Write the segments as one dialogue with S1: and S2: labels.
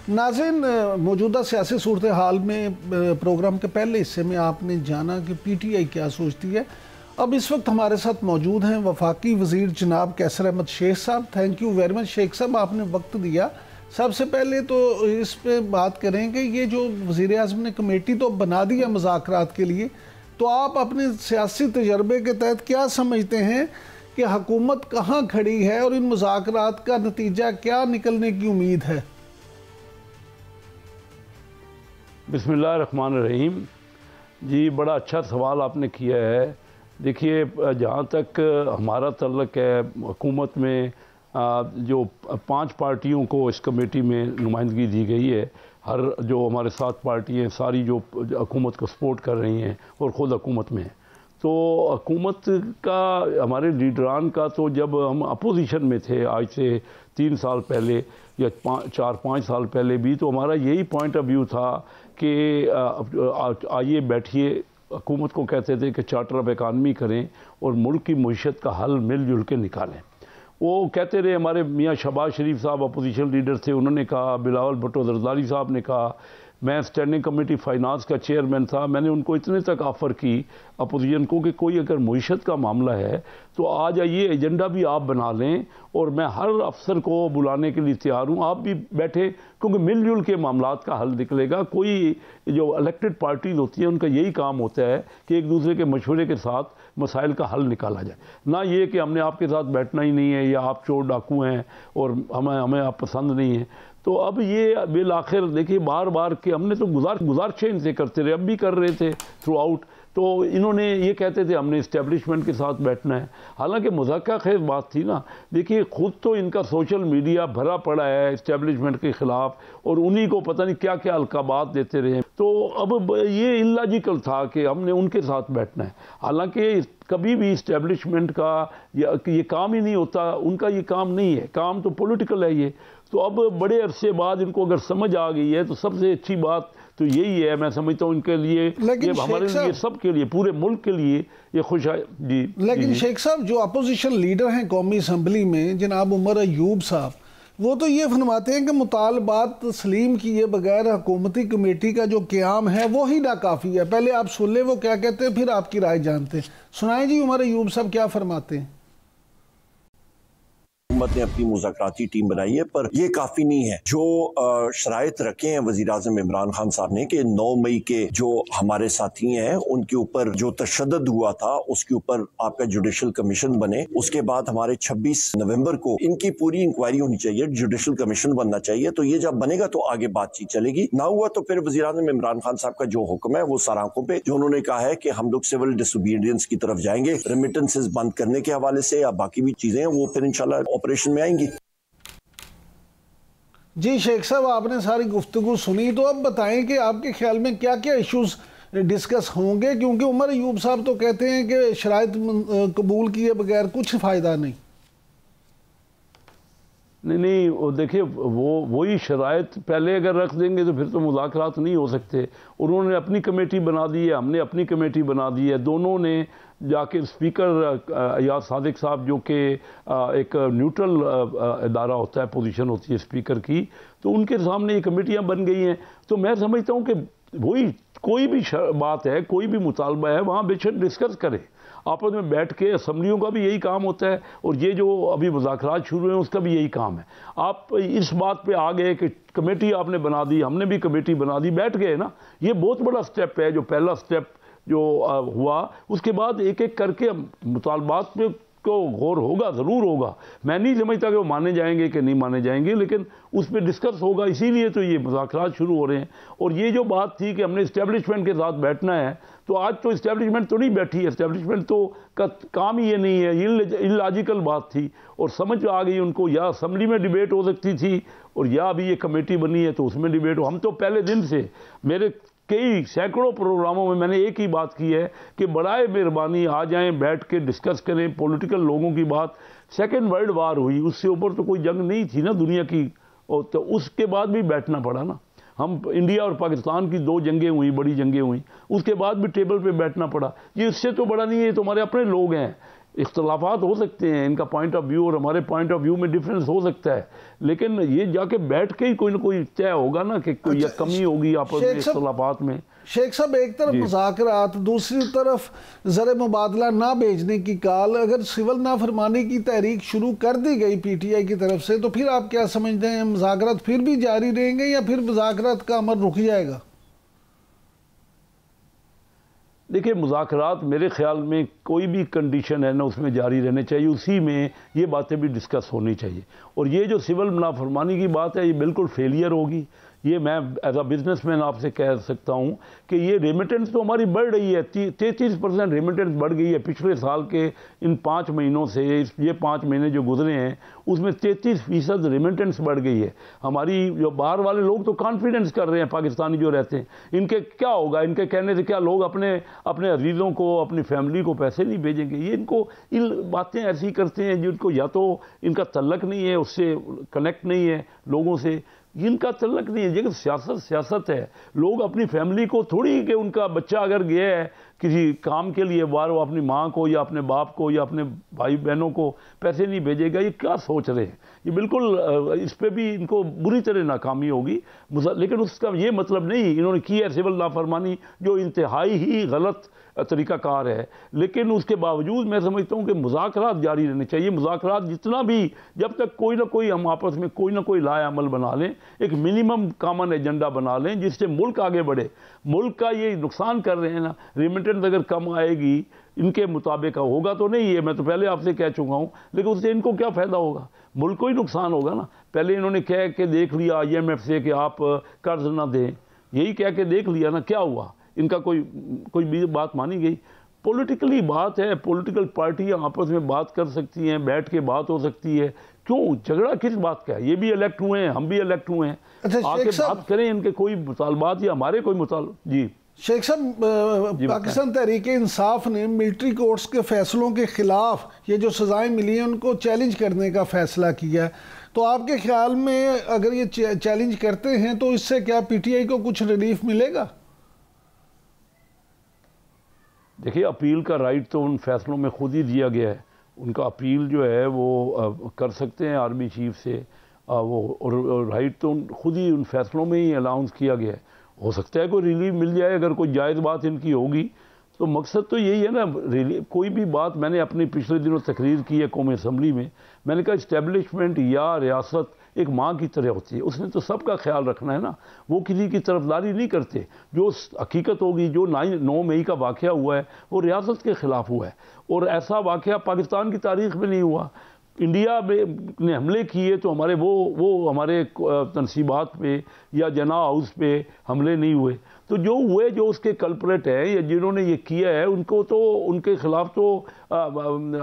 S1: नाज़रीन, मौजूदा सियासी सूरत हाल में प्रोग्राम के पहले हिस्से में आपने जाना कि PTI क्या सोचती है। अब इस वक्त हमारे साथ मौजूद हैं वफाकी वज़ीर जनाब कैसर Ahmed Shaikh sahab. Thank you very much Shaikh sahab, आपने वक्त दिया। सबसे पहले तो इस पे बात करें कि ये जो वज़ीर आज़म ने कमेटी तो बना दी है मुज़ाकरात के लिए, तो आप अपने सियासी तजर्बे के तहत क्या समझते हैं कि हुकूमत कहाँ खड़ी है और इन मुज़ाकरात का नतीजा क्या निकलने की उम्मीद है?
S2: बिस्मिल्लाहिर्रहमानिर्रहीम। जी, बड़ा अच्छा सवाल आपने किया है। देखिए, जहाँ तक हमारा तल्लक है, हुकूमत में जो 5 पार्टियों को इस कमेटी में नुमाइंदगी दी गई है, हर जो हमारे 7 पार्टी हैं सारी जो हुकूमत को सपोर्ट कर रही हैं और ख़ुद हुकूमत में हैं। तो हुकूमत का, हमारे लीडरान का, तो जब हम अपोजिशन में थे आज से 3 साल पहले या 4-5 साल पहले भी, तो हमारा यही पॉइंट ऑफ व्यू था कि आइए बैठिए, हुकूमत को कहते थे कि चार्टर ऑफ इकानमी करें और मुल्क की मईशत का हल मिलजुल के निकालें। वो कहते रहे, हमारे मियाँ शहबाज शरीफ साहब अपोजिशन लीडर थे, उन्होंने कहा, बिलावल भुट्टो जरदारी साहब ने कहा, मैं स्टैंडिंग कमेटी फाइनेंस का चेयरमैन था, मैंने उनको इतने तक ऑफ़र की अपोजिशन को कि कोई अगर मईशत का मामला है तो आ जाइए, एजेंडा भी आप बना लें और मैं हर अफसर को बुलाने के लिए तैयार हूँ, आप भी बैठे, क्योंकि मिलजुल के मामलात का हल निकलेगा। कोई जो इलेक्टेड पार्टीज होती हैं उनका यही काम होता है कि एक दूसरे के मशवरे के साथ मसाइल का हल निकाला जाए, ना ये कि हमने आपके साथ बैठना ही नहीं है या आप चोर डाकू हैं और हमें आप पसंद नहीं है। तो अब ये बिल आखिर देखिए, बार बार के हमने तो गुजारिशें इनसे करते रहे, अब भी कर रहे थे थ्रू आउट। तो इन्होंने ये कहते थे हमने इस्टेब्लिशमेंट के साथ बैठना है, हालांकि मज़ाक़ खैर बात थी ना। देखिए, खुद तो इनका सोशल मीडिया भरा पड़ा है इस्टेब्लिशमेंट के ख़िलाफ़ और उन्हीं को पता नहीं क्या क्या अलकाबात देते रहे। तो अब ये इलॉजिकल था कि हमने उनके साथ बैठना है, हालांकि कभी भी इस्टेब्लिशमेंट का ये काम ही नहीं होता, उनका ये काम नहीं है, काम तो पॉलिटिकल है ये। तो अब बड़े अरसे बाद इनको अगर समझ आ गई है तो सबसे अच्छी बात तो यही है, मैं समझता हूँ इनके लिए, ये हमारे लिए, सबके लिए, पूरे मुल्क के लिए ये खुश है जी।
S1: लेकिन शेख साहब, जो अपोजिशन लीडर हैं कौमी असम्बली में जनाब उमर अयूब साहब, वो तो ये फरमाते हैं कि मुतालबात तस्लीम किए बगैर हुकूमती कमेटी का जो क़याम है वो ही नाकाफ़ी है। पहले आप सुन लें वो क्या कहते हैं, फिर आपकी राय जानते हैं। सुनाएं जी, उमर अयूब साहब क्या फरमाते हैं।
S3: हुकूमत ने अपनी मुज़ाकराती टीम बनाई है, पर यह काफी नहीं है। जो शराइत रखे हैं वज़ीर आज़म इमरान खान साहब ने कि 9 मई के जो हमारे साथी हैं उनके ऊपर जो तशद्दुद हुआ था उसके ऊपर आपका जुडिशल कमीशन बने, उसके बाद हमारे 26 नवंबर को इनकी पूरी इंक्वायरी होनी चाहिए, जुडिशल कमीशन बनना चाहिए। तो ये जब बनेगा तो आगे बातचीत चलेगी, ना हुआ तो फिर वज़ीर आज़म इमरान खान साहब का जो हुक्म है वो सराखों पे, जो उन्होंने कहा है कि हम लोग सिविल डिसोबीडियंस की तरफ जाएंगे, रेमिटेंसेस बंद करने के हवाले से या बाकी भी चीजें वो फिर इंशाल्लाह ऑपरेशन में आएंगी।
S1: जी शेख साहब, आपने सारी गुफ्तगू सुनी, तो अब बताएं कि आपके ख्याल में क्या क्या इश्यूज डिस्कस होंगे, क्योंकि उमर अयूब साहब तो कहते हैं कि शराइत कबूल किए बगैर कुछ फ़ायदा नहीं।
S2: नहीं, वो देखिए, वही शराइत पहले अगर रख देंगे तो फिर तो मुज़ाकरात नहीं हो सकते। उन्होंने अपनी कमेटी बना दी है, हमने अपनी कमेटी बना दी है, दोनों ने जाके स्पीकर या सादिक साहब, जो कि एक न्यूट्रल इदारा होता है, पोजीशन होती है स्पीकर की, तो उनके सामने ये कमेटियां बन गई हैं। तो मैं समझता हूँ कि वही कोई भी बात है, कोई भी मुतालबा है, वहाँ बेशक डिस्कस करें आपस में बैठ के। असम्बलियों का भी यही काम होता है और ये जो अभी मुज़ाकरात शुरू हैं उसका भी यही काम है। आप इस बात पे आ गए कि कमेटी आपने बना दी, हमने भी कमेटी बना दी, बैठ गए ना, ये बहुत बड़ा स्टेप है। जो पहला स्टेप जो हुआ, उसके बाद एक एक करके मुतालबात पे को गौर होगा, ज़रूर होगा। मैं नहीं समझता कि वो माने जाएंगे कि नहीं माने जाएंगे, लेकिन उस पर डिस्कस होगा, इसीलिए तो ये मुज़ाकरात शुरू हो रहे हैं। और ये जो बात थी कि हमने इस्टेब्लिशमेंट के साथ बैठना है, तो आज तो इस्टेब्लिशमेंट तो नहीं बैठी है, इस्टेब्लिशमेंट तो का काम ही ये नहीं है, ये इलॉजिकल बात थी और समझ आ गई उनको। या असम्बली में डिबेट हो सकती थी और या अभी ये कमेटी बनी है तो उसमें डिबेट हो। हम तो पहले दिन से, मेरे कई सैकड़ों प्रोग्रामों में मैंने एक ही बात की है कि बड़ाए मेहरबानी आ जाएं, बैठ के डिस्कस करें पॉलिटिकल लोगों की बात। सेकेंड वर्ल्ड वार हुई, उससे ऊपर तो कोई जंग नहीं थी ना दुनिया की, और तो उसके बाद भी बैठना पड़ा ना। हम इंडिया और पाकिस्तान की 2 जंगें हुई, बड़ी जंगें हुई, उसके बाद भी टेबल पे बैठना पड़ा। ये इससे तो बड़ा नहीं है, ये तो हमारे अपने लोग हैं। इख्तलाफात हो सकते हैं, इनका पॉइंट ऑफ व्यू और हमारे पॉइंट ऑफ व्यू में डिफरेंस हो सकता है, लेकिन ये जाके बैठ के ही कोई ना कोई तय होगा ना कि कोई या कमी होगी आपस में इख्तलाफात में।
S1: शेख साहब, एक तरफ मुज़ाकरात, दूसरी तरफ ज़र मुबादला ना भेजने की काल, अगर सिविल नाफरमानी की तहरीक शुरू कर दी गई पीटीआई की तरफ से, तो फिर आप क्या समझते हैं, मुज़ाकरात फिर भी जारी रहेंगे या फिर मुज़ाकरात का अमल रुक जाएगा?
S2: देखिए, मुज़ाकरात मेरे ख्याल में कोई भी कंडीशन है ना उसमें जारी रहने चाहिए, उसी में ये बातें भी डिस्कस होनी चाहिए। और ये जो सिविल नाफरमानी की बात है, ये बिल्कुल फेलियर होगी। ये मैं एज अ बिजनेसमैन आपसे कह सकता हूँ कि ये रेमिटेंस तो हमारी बढ़ रही है, 33% रेमिटेंस बढ़ गई है पिछले साल के इन 5 महीनों से। ये 5 महीने जो गुजरे हैं उसमें 33% रेमिटेंस बढ़ गई है। हमारी जो बाहर वाले लोग तो कॉन्फिडेंस कर रहे हैं, पाकिस्तानी जो रहते हैं, इनके क्या होगा, इनके कहने से क्या लोग अपने अपने अजीज़ों को, अपनी फैमिली को पैसे नहीं भेजेंगे? ये इनको इन बातें ऐसी करते हैं जिनको या तो इनका तल्लक नहीं है, उससे कनेक्ट नहीं है लोगों से, इनका तल्लक नहीं है। जगह सियासत है, लोग अपनी फैमिली को थोड़ी कि उनका बच्चा अगर गया है किसी काम के लिए बाहर, वो अपनी माँ को या अपने बाप को या अपने भाई बहनों को पैसे नहीं भेजेगा। ये क्या सोच रहे हैं? ये बिल्कुल इस पर भी इनको बुरी तरह नाकामी होगी। लेकिन उसका ये मतलब नहीं इन्होंने की है सिविल नाफरमानी जो इंतहाई ही गलत तरीक़ाकार है, लेकिन उसके बावजूद मैं समझता हूँ कि मुज़ाकरात जारी रहने चाहिए। मुज़ाकरात जितना भी, जब तक कोई ना कोई हम आपस में कोई ना कोई लाए अमल बना लें, एक मिनिमम कॉमन एजेंडा बना लें जिससे मुल्क आगे बढ़े। मुल्क का ये नुकसान कर रहे हैं ना, रेमिटेंस अगर कम आएगी इनके मुताबिक होगा तो नहीं है, मैं तो पहले आपसे कह चुका हूँ, लेकिन उससे इनको क्या फ़ायदा होगा? मुल्क को ही नुकसान होगा ना। पहले इन्होंने कह के देख लिया IMF से कि आप कर्ज ना दें, यही कह के देख लिया ना, क्या हुआ? इनका कोई भी बात मानी गई? पॉलिटिकली बात है, पॉलिटिकल पार्टियां आपस में बात कर सकती हैं, बैठ के बात हो सकती है, क्यों झगड़ा किस बात का है? ये भी इलेक्ट हुए हैं, हम भी इलेक्ट हुए हैं।
S1: अच्छा,
S2: आके बात करें, इनके कोई मुतालबात या हमारे कोई जी
S1: शेख साहब, पाकिस्तान तहरीक इंसाफ ने मिलिट्री कोर्ट्स के फैसलों के खिलाफ ये जो सजाएं मिली हैं उनको चैलेंज करने का फैसला किया है, तो आपके ख्याल में अगर ये चैलेंज करते हैं तो इससे क्या PTI को कुछ रिलीफ मिलेगा?
S2: देखिए, अपील का राइट तो उन फैसलों में खुद ही दिया गया है। उनका अपील जो है वो कर सकते हैं आर्मी चीफ से, वो और राइट तो खुद ही उन फैसलों में ही अनाउंस किया गया है। हो सकता है कोई रिलीफ मिल जाए अगर कोई जायज़ बात इनकी होगी, तो मकसद तो यही है ना। कोई भी बात, मैंने अपने पिछले दिनों तकरीर की है कौमी असम्बली में, मैंने कहा इस्टेब्लिशमेंट या रियासत एक माँ की तरह होती है, उसने तो सबका ख्याल रखना है ना। वो किसी की तरफदारी नहीं करते। जो हकीकत होगी, जो 9 मई का वाक़या हुआ है वो रियासत के ख़िलाफ़ हुआ है, और ऐसा वाक़या पाकिस्तान की तारीख़ में नहीं हुआ। इंडिया ने हमले किए तो हमारे वो हमारे तनसीबात पे या जना हाउस पे हमले नहीं हुए। तो जो हुए, जो उसके कल्परेट हैं या जिन्होंने ये किया है, उनको तो उनके ख़िलाफ़ तो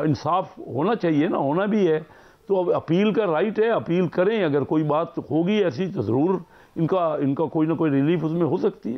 S2: इंसाफ होना चाहिए ना, होना भी है। तो अब अपील का राइट है, अपील करें। अगर कोई बात होगी ऐसी तो ज़रूर इनका कोई ना कोई रिलीफ उसमें हो सकती है।